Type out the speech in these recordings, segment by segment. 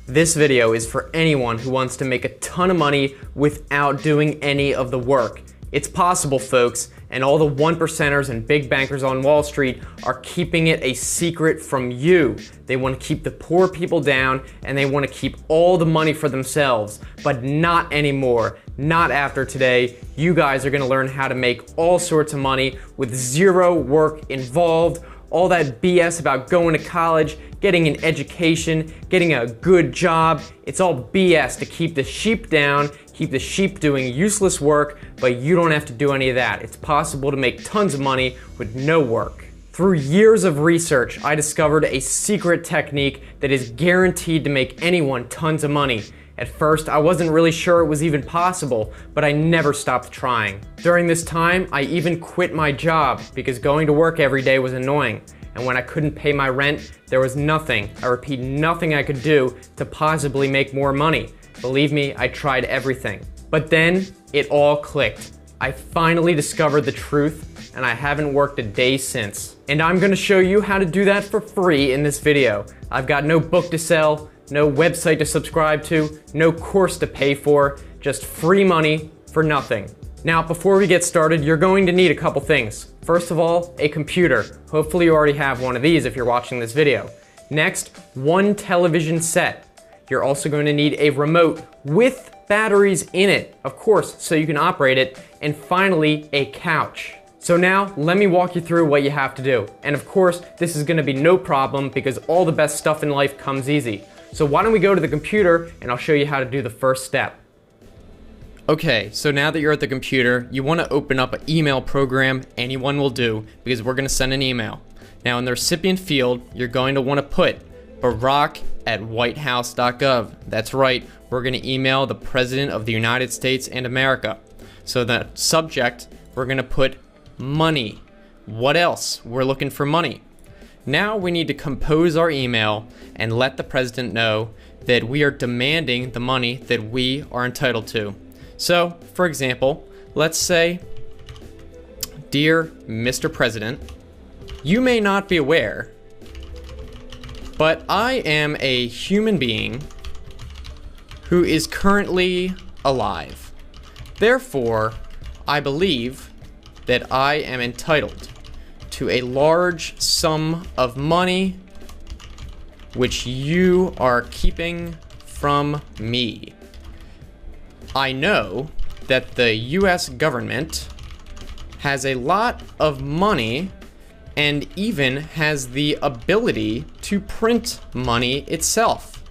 This video is for anyone who wants to make a ton of money without doing any of the work. It's possible, folks, and all the 1%ers and big bankers on Wall Street are keeping it a secret from you. They want to keep the poor people down and they want to keep all the money for themselves, but not anymore. Not after today. You guys are going to learn how to make all sorts of money with zero work involved. All that BS about going to college, getting an education, getting a good job, it's all BS to keep the sheep down, keep the sheep doing useless work, but you don't have to do any of that. It's possible to make tons of money with no work. Through years of research, I discovered a secret technique that is guaranteed to make anyone tons of money. At first, I wasn't really sure it was even possible, but I never stopped trying. During this time, I even quit my job because going to work every day was annoying. And when I couldn't pay my rent, there was nothing, I repeat, nothing I could do to possibly make more money. Believe me, I tried everything. But then, it all clicked. I finally discovered the truth, and I haven't worked a day since. And I'm gonna show you how to do that for free in this video. I've got no book to sell, no website to subscribe to, no course to pay for, just free money for nothing. Now, before we get started, you're going to need a couple things. First of all, a computer. Hopefully you already have one of these if you're watching this video. Next, one television set. You're also going to need a remote with batteries in it, of course, so you can operate it. And finally, a couch. So now, let me walk you through what you have to do. And of course, this is gonna be no problem because all the best stuff in life comes easy. So why don't we go to the computer and I'll show you how to do the first step. Okay, so now that you're at the computer, you want to open up an email program. Anyone will do because we're going to send an email. Now in the recipient field, you're going to want to put barack@whitehouse.gov. That's right, we're going to email the President of the United States and America. So the subject, we're going to put money. What else? We're looking for money. Now we need to compose our email and let the president know that we are demanding the money that we are entitled to. So, for example, let's say, "Dear Mr. President, you may not be aware, but I am a human being who is currently alive. Therefore, I believe that I am entitled to a large sum of money which you are keeping from me. I know that the US government has a lot of money and even has the ability to print money itself.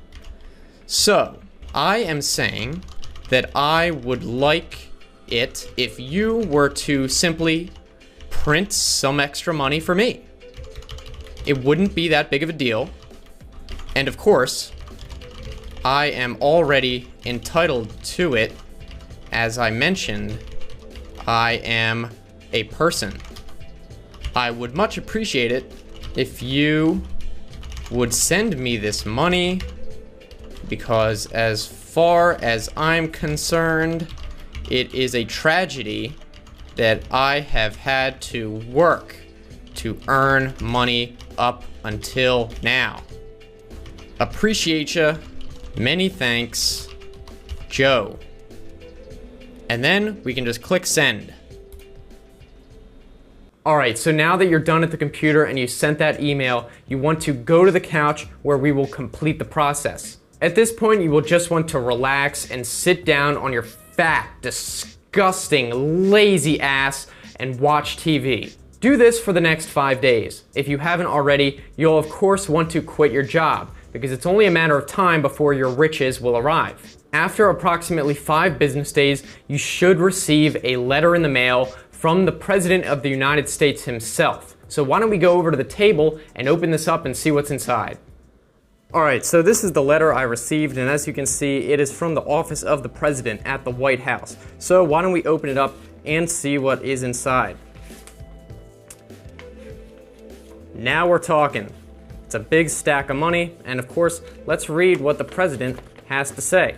So, I am saying that I would like it if you were to simply print some extra money for me. It wouldn't be that big of a deal. And of course, I am already entitled to it. As I mentioned, I am a person. I would much appreciate it if you would send me this money because as far as I'm concerned, it is a tragedy that I have had to work to earn money up until now. Appreciate ya. Many thanks, Joe." And then we can just click send. Alright, so now that you're done at the computer and you sent that email, you want to go to the couch where we will complete the process. At this point, you will just want to relax and sit down on your fat, disgusting, lazy ass and watch TV. Do this for the next 5 days. If you haven't already, you'll of course want to quit your job because it's only a matter of time before your riches will arrive. After approximately 5 business days, you should receive a letter in the mail from the President of the United States himself. So why don't we go over to the table and open this up and see what's inside. Alright, so this is the letter I received, and as you can see, it is from the office of the President at the White House. So why don't we open it up and see what is inside. Now we're talking. It's a big stack of money, and of course, let's read what the President has to say.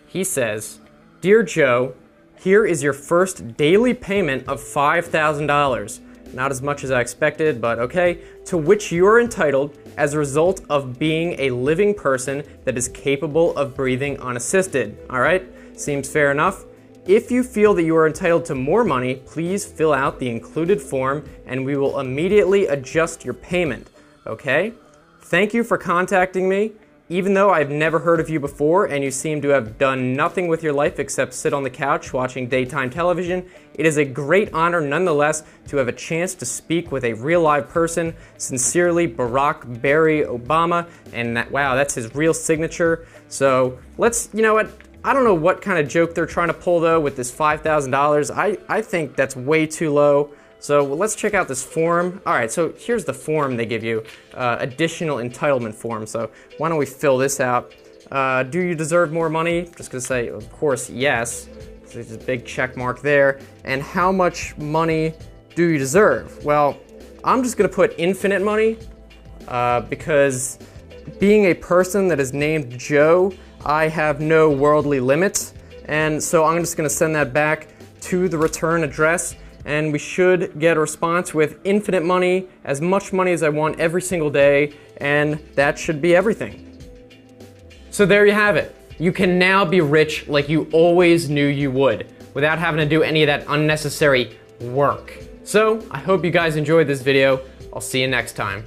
He says, "Dear Joe, here is your first daily payment of $5,000. not as much as I expected, but okay, to which you are entitled as a result of being a living person that is capable of breathing unassisted. All right, seems fair enough. If you feel that you are entitled to more money, please fill out the included form and we will immediately adjust your payment, okay? Thank you for contacting me. Even though I've never heard of you before and you seem to have done nothing with your life except sit on the couch watching daytime television, it is a great honor nonetheless to have a chance to speak with a real live person. Sincerely, Barack Barry Obama. And wow, that's his real signature. So let's, you know what? I don't know what kind of joke they're trying to pull though with this $5,000. I think that's way too low. So let's check out this form. All right, so here's the form they give you, additional entitlement form. So why don't we fill this out? Do you deserve more money? Just gonna say, of course, yes. So there's a big check mark there. And how much money do you deserve? Well, I'm just gonna put infinite money because being a person that is named Joe, I have no worldly limits. And so I'm just gonna send that back to the return address. And we should get a response with infinite money, as much money as I want every single day, and that should be everything. So there you have it. You can now be rich like you always knew you would, without having to do any of that unnecessary work. So I hope you guys enjoyed this video. I'll see you next time.